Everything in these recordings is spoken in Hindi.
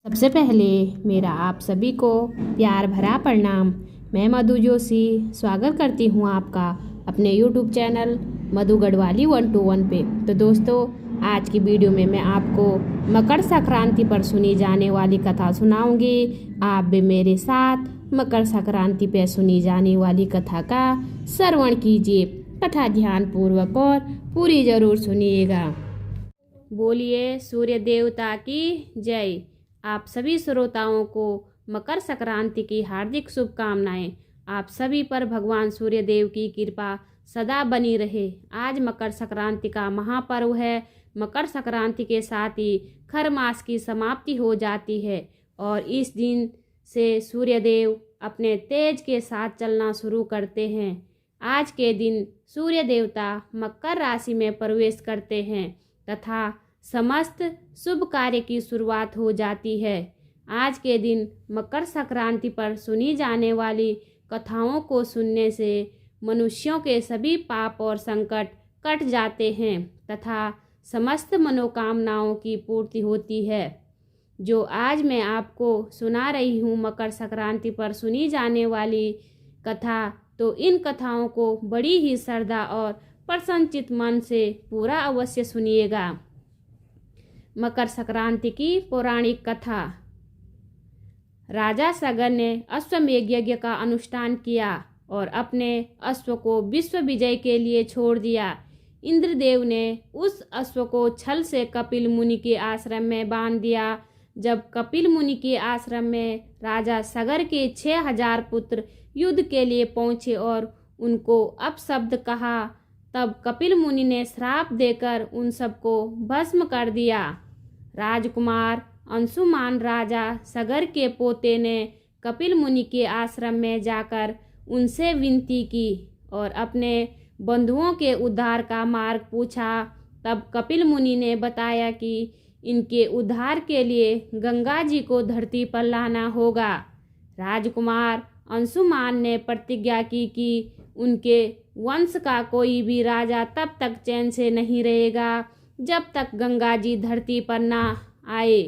सबसे पहले मेरा आप सभी को प्यार भरा प्रणाम। मैं मधु जोशी स्वागत करती हूँ आपका अपने YouTube चैनल मधु गढ़वाली 121 पे। तो दोस्तों, आज की वीडियो में मैं आपको मकर संक्रांति पर सुनी जाने वाली कथा सुनाऊंगी। आप भी मेरे साथ मकर संक्रांति पे सुनी जाने वाली कथा का श्रवण कीजिए। कथा ध्यानपूर्वक और पूरी जरूर सुनिएगा। बोलिए सूर्य देवता की जय। आप सभी श्रोताओं को मकर संक्रांति की हार्दिक शुभकामनाएं। आप सभी पर भगवान सूर्य देव की कृपा सदा बनी रहे। आज मकर संक्रांति का महापर्व है। मकर संक्रांति के साथ ही खर मास की समाप्ति हो जाती है और इस दिन से सूर्य देव अपने तेज के साथ चलना शुरू करते हैं। आज के दिन सूर्य देवता मकर राशि में प्रवेश करते हैं तथा समस्त शुभ कार्य की शुरुआत हो जाती है। आज के दिन मकर संक्रांति पर सुनी जाने वाली कथाओं को सुनने से मनुष्यों के सभी पाप और संकट कट जाते हैं तथा समस्त मनोकामनाओं की पूर्ति होती है। जो आज मैं आपको सुना रही हूँ मकर संक्रांति पर सुनी जाने वाली कथा, तो इन कथाओं को बड़ी ही श्रद्धा और प्रसन्नचित मन से पूरा अवश्य सुनिएगा। मकर संक्रांति की पौराणिक कथा। राजा सगर ने अश्वमेध यज्ञ का अनुष्ठान किया और अपने अश्व को विश्व विजय के लिए छोड़ दिया। इंद्रदेव ने उस अश्व को छल से कपिल मुनि के आश्रम में बांध दिया। जब कपिल मुनि के आश्रम में राजा सगर के 6000 पुत्र युद्ध के लिए पहुंचे और उनको अपशब्द कहा, तब कपिल मुनि ने श्राप देकर उन सबको भस्म कर दिया। राजकुमार अंशुमान राजा सगर के पोते ने कपिल मुनि के आश्रम में जाकर उनसे विनती की और अपने बंधुओं के उद्धार का मार्ग पूछा। तब कपिल मुनि ने बताया कि इनके उद्धार के लिए गंगा जी को धरती पर लाना होगा। राजकुमार अंशुमान ने प्रतिज्ञा की कि उनके वंश का कोई भी राजा तब तक चैन से नहीं रहेगा जब तक गंगा जी धरती पर ना आए।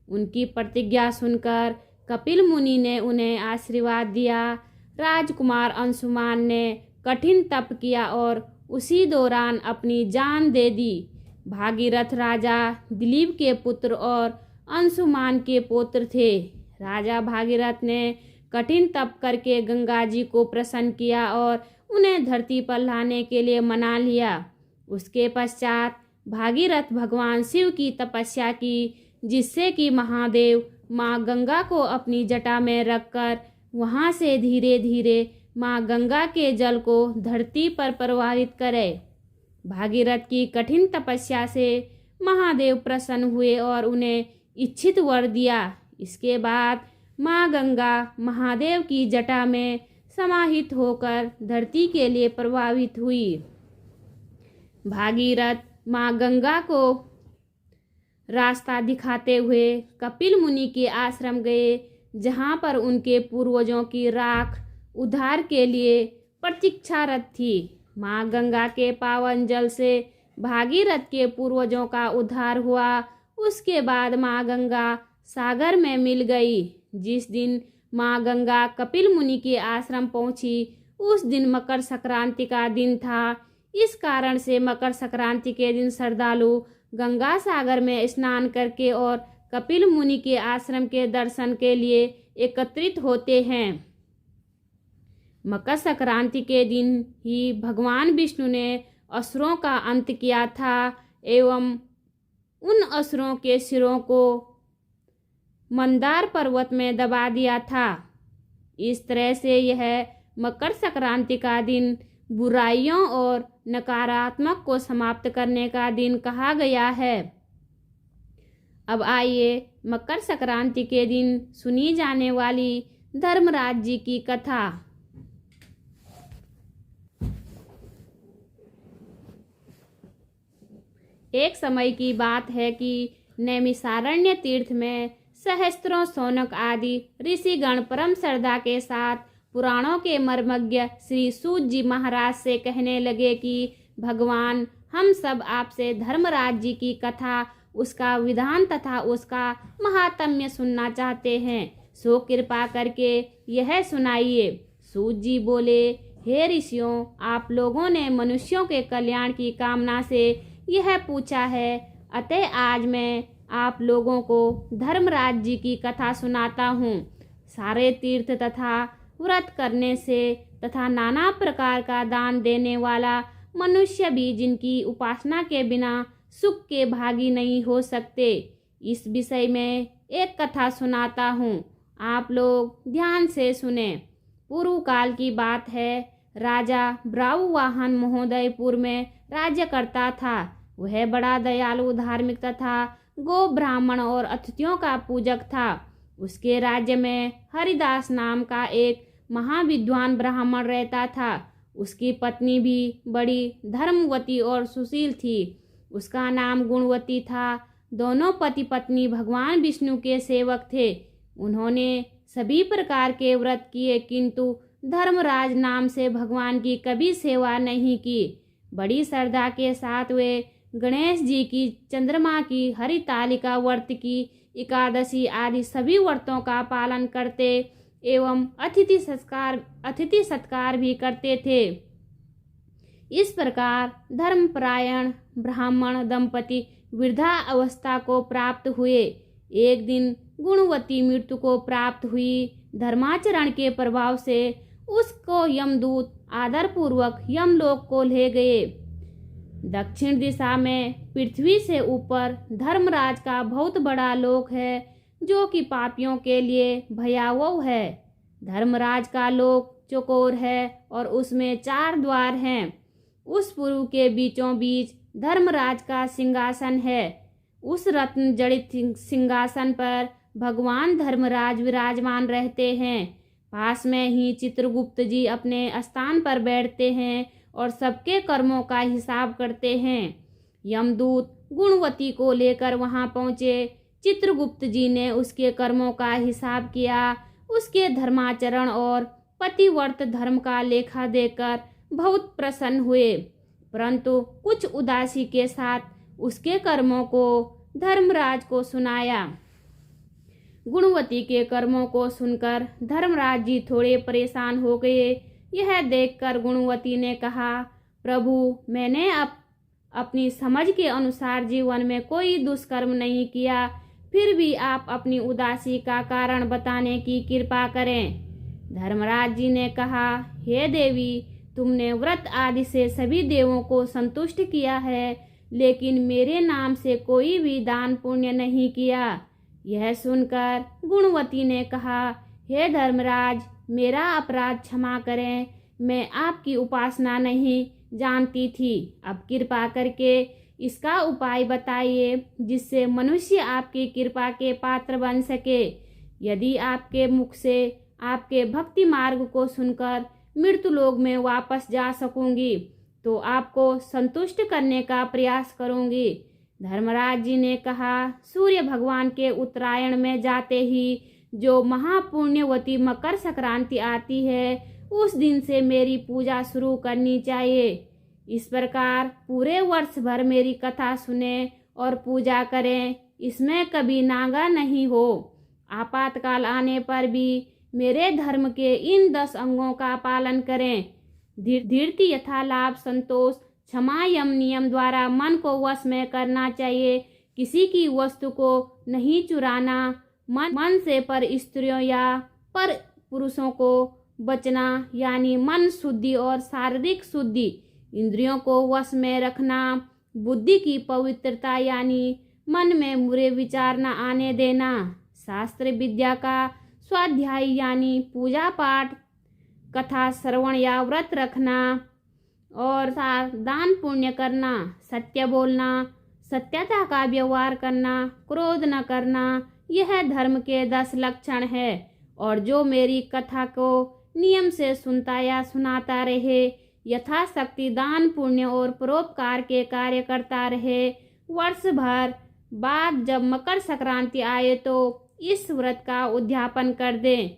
उनकी प्रतिज्ञा सुनकर कपिल मुनि ने उन्हें आशीर्वाद दिया। राजकुमार अंशुमान ने कठिन तप किया और उसी दौरान अपनी जान दे दी। भागीरथ राजा दिलीप के पुत्र और अंशुमान के पुत्र थे। राजा भागीरथ ने कठिन तप करके गंगा जी को प्रसन्न किया और उन्हें धरती पर लाने के लिए मना लिया। उसके पश्चात भागीरथ भगवान शिव की तपस्या की, जिससे कि महादेव माँ गंगा को अपनी जटा में रखकर वहाँ से धीरे धीरे माँ गंगा के जल को धरती पर प्रवाहित करे। भागीरथ की कठिन तपस्या से महादेव प्रसन्न हुए और उन्हें इच्छित वर दिया। इसके बाद माँ गंगा महादेव की जटा में समाहित होकर धरती के लिए प्रवाहित हुई। भागीरथ माँ गंगा को रास्ता दिखाते हुए कपिल मुनि के आश्रम गए, जहाँ पर उनके पूर्वजों की राख उद्धार के लिए प्रतीक्षारत थी। माँ गंगा के पावन जल से भागीरथ के पूर्वजों का उद्धार हुआ। उसके बाद माँ गंगा सागर में मिल गई। जिस दिन माँ गंगा कपिल मुनि के आश्रम पहुंची, उस दिन मकर संक्रांति का दिन था। इस कारण से मकर संक्रांति के दिन श्रद्धालु गंगा सागर में स्नान करके और कपिल मुनि के आश्रम के दर्शन के लिए एकत्रित होते हैं। मकर संक्रांति के दिन ही भगवान विष्णु ने असुरों का अंत किया था एवं उन असुरों के सिरों को मंदार पर्वत में दबा दिया था। इस तरह से यह मकर संक्रांति का दिन बुराइयों और नकारात्मक को समाप्त करने का दिन कहा गया है। अब आइए मकर संक्रांति के दिन सुनी जाने वाली धर्मराज जी की कथा। एक समय की बात है कि नैमिषारण्य तीर्थ में सहस्त्रों शौनक आदि ऋषिगण परम श्रद्धा के साथ पुराणों के मर्मज्ञ श्री सूत जी महाराज से कहने लगे कि भगवान, हम सब आपसे धर्मराज जी की कथा उसका विधान तथा उसका महात्म्य सुनना चाहते हैं, सो कृपा करके यह सुनाइए। सूत जी बोले, हे ऋषियों, आप लोगों ने मनुष्यों के कल्याण की कामना से यह पूछा है, अतः आज मैं आप लोगों को धर्मराज जी की कथा सुनाता हूँ। सारे तीर्थ तथा व्रत करने से तथा नाना प्रकार का दान देने वाला मनुष्य भी जिनकी उपासना के बिना सुख के भागी नहीं हो सकते, इस विषय में एक कथा सुनाता हूँ, आप लोग ध्यान से सुने। पूर्व काल की बात है, राजा ब्राह्मण महोदयपुर में राज्य करता था। वह बड़ा दयालु, धार्मिक तथा गो ब्राह्मण और अतिथियों का पूजक था। उसके राज्य में हरिदास नाम का एक महाविद्वान ब्राह्मण रहता था। उसकी पत्नी भी बड़ी धर्मवती और सुशील थी। उसका नाम गुणवती था। दोनों पति पत्नी भगवान विष्णु के सेवक थे। उन्होंने सभी प्रकार के व्रत किए, किंतु धर्मराज नाम से भगवान की कभी सेवा नहीं की। बड़ी श्रद्धा के साथ वे गणेश जी की, चंद्रमा की, हरितालिका व्रत की, एकादशी आदि सभी व्रतों का पालन करते एवं अतिथि सत्कार भी करते थे। इस प्रकार धर्मपरायण ब्राह्मण दंपति वृद्धा अवस्था को प्राप्त हुए। एक दिन गुणवती मृत्यु को प्राप्त हुई। धर्माचरण के प्रभाव से उसको यमदूत आदरपूर्वक यमलोक को ले गए। दक्षिण दिशा में पृथ्वी से ऊपर धर्मराज का बहुत बड़ा लोक है, जो कि पापियों के लिए भयावह है। धर्मराज का लोक चौकोर है और उसमें 4 द्वार हैं। उस पुरु के बीचों बीच धर्मराज का सिंहासन है। उस रत्न जड़ित सिंहासन पर भगवान धर्मराज विराजमान रहते हैं। पास में ही चित्रगुप्त जी अपने स्थान पर बैठते हैं और सबके कर्मों का हिसाब करते हैं। यमदूत गुणवती को लेकर वहां पहुंचे। चित्रगुप्त जी ने उसके कर्मों का हिसाब किया। उसके धर्माचरण और पतिव्रत धर्म का लेखा देकर बहुत प्रसन्न हुए, परंतु कुछ उदासी के साथ उसके कर्मों को धर्मराज को सुनाया। गुणवती के कर्मों को सुनकर धर्मराज जी थोड़े परेशान हो गए। यह देखकर गुणवती ने कहा, प्रभु, मैंने अपनी समझ के अनुसार जीवन में कोई दुष्कर्म नहीं किया, फिर भी आप अपनी उदासी का कारण बताने की कृपा करें। धर्मराज जी ने कहा, हे देवी, तुमने व्रत आदि से सभी देवों को संतुष्ट किया है, लेकिन मेरे नाम से कोई भी दान पुण्य नहीं किया। यह सुनकर गुणवती ने कहा, हे धर्मराज, मेरा अपराध क्षमा करें। मैं आपकी उपासना नहीं जानती थी। अब कृपा करके इसका उपाय बताइए, जिससे मनुष्य आपकी कृपा के पात्र बन सके। यदि आपके मुख से आपके भक्ति मार्ग को सुनकर मृत्युलोक में वापस जा सकूंगी, तो आपको संतुष्ट करने का प्रयास करूंगी। धर्मराज जी ने कहा, सूर्य भगवान के उत्तरायण में जाते ही जो महापुण्यवती मकर संक्रांति आती है, उस दिन से मेरी पूजा शुरू करनी चाहिए। इस प्रकार पूरे वर्ष भर मेरी कथा सुने और पूजा करें। इसमें कभी नागा नहीं हो। आपातकाल आने पर भी मेरे धर्म के इन 10 अंगों का पालन करें। धीर्ति, यथालाभ, संतोष, क्षमा, यम नियम द्वारा मन को वश में करना चाहिए। किसी की वस्तु को नहीं चुराना। मन से पर स्त्रियों या पर पुरुषों को बचना, यानी मन शुद्धि और शारीरिक शुद्धि। इंद्रियों को वश में रखना। बुद्धि की पवित्रता, यानी मन में बुरे विचार न आने देना। शास्त्र विद्या का स्वाध्याय, यानी पूजा पाठ, कथा श्रवण या व्रत रखना और दान पुण्य करना। सत्य बोलना, सत्यता का व्यवहार करना, क्रोध न करना, यह धर्म के 10 लक्षण है। और जो मेरी कथा को नियम से सुनता या सुनाता रहे, यथाशक्ति दान पुण्य और परोपकार के कार्य करता रहे, वर्ष भर बाद जब मकर संक्रांति आए तो इस व्रत का उद्यापन कर दें।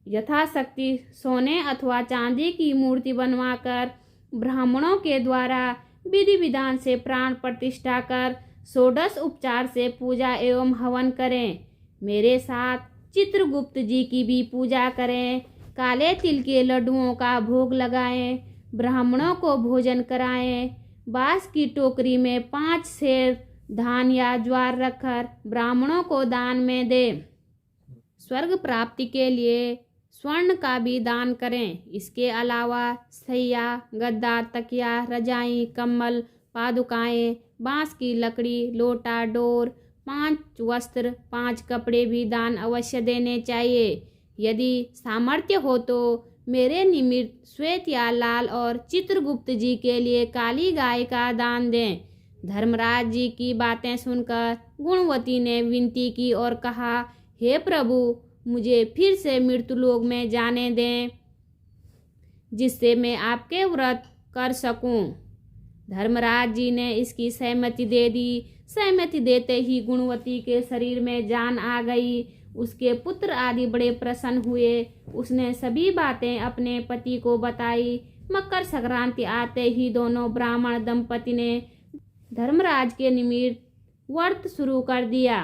यथाशक्ति सोने अथवा चांदी की मूर्ति बनवाकर ब्राह्मणों के द्वारा विधि विधान से प्राण प्रतिष्ठा कर षोडश उपचार से पूजा एवं हवन करें। मेरे साथ चित्रगुप्त जी की भी पूजा करें। काले तिल के लड्डुओं का भोग लगाएं। ब्राह्मणों को भोजन कराएं। बांस की टोकरी में 5 सेर धान या ज्वार रखकर ब्राह्मणों को दान में दें। स्वर्ग प्राप्ति के लिए स्वर्ण का भी दान करें। इसके अलावा सैया, गद्दा, तकिया, रजाई, कम्बल, पादुकाएं, बांस की लकड़ी, लोटा, डोर, 5 वस्त्र, 5 कपड़े भी दान अवश्य देने चाहिए। यदि सामर्थ्य हो तो मेरे निमित्त श्वेत या लाल और चित्रगुप्त जी के लिए काली गाय का दान दें। धर्मराज जी की बातें सुनकर गुणवती ने विनती की और कहा, हे प्रभु, मुझे फिर से मृत्युलोक में जाने दें, जिससे मैं आपके व्रत कर सकूं। धर्मराज जी ने इसकी सहमति दे दी। सहमति देते ही गुणवती के शरीर में जान आ गई। उसके पुत्र आदि बड़े प्रसन्न हुए। उसने सभी बातें अपने पति को बताई। मकर संक्रांति आते ही दोनों ब्राह्मण दंपति ने धर्मराज के निमित्त व्रत शुरू कर दिया।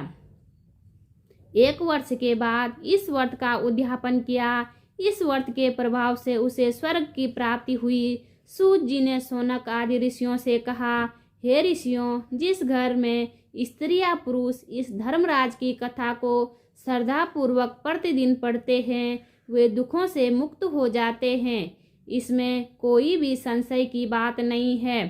1 वर्ष के बाद इस व्रत का उद्यापन किया। इस व्रत के प्रभाव से उसे स्वर्ग की प्राप्ति हुई। सूत जी ने शौनक आदि ऋषियों से कहा, हे ऋषियों, जिस घर में स्त्री या पुरुष इस धर्मराज की कथा को श्रद्धा पूर्वक प्रतिदिन पढ़ते हैं, वे दुखों से मुक्त हो जाते हैं। इसमें कोई भी संशय की बात नहीं है।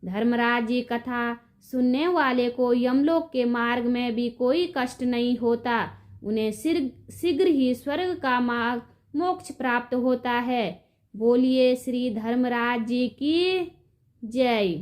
धर्मराज जी कथा सुनने वाले को यमलोक के मार्ग में भी कोई कष्ट नहीं होता। उन्हें शीघ्र ही स्वर्ग का मार्ग मोक्ष प्राप्त होता है। बोलिए श्री धर्मराज जी की जय।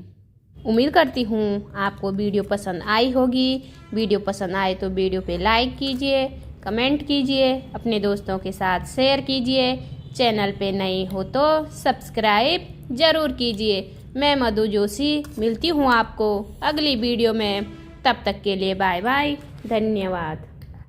उम्मीद करती हूँ आपको वीडियो पसंद आई होगी। वीडियो पसंद आए तो वीडियो पे लाइक कीजिए, कमेंट कीजिए, अपने दोस्तों के साथ शेयर कीजिए। चैनल पे नए हो तो सब्सक्राइब ज़रूर कीजिए। मैं मधु जोशी मिलती हूँ आपको अगली वीडियो में। तब तक के लिए बाय बाय, धन्यवाद।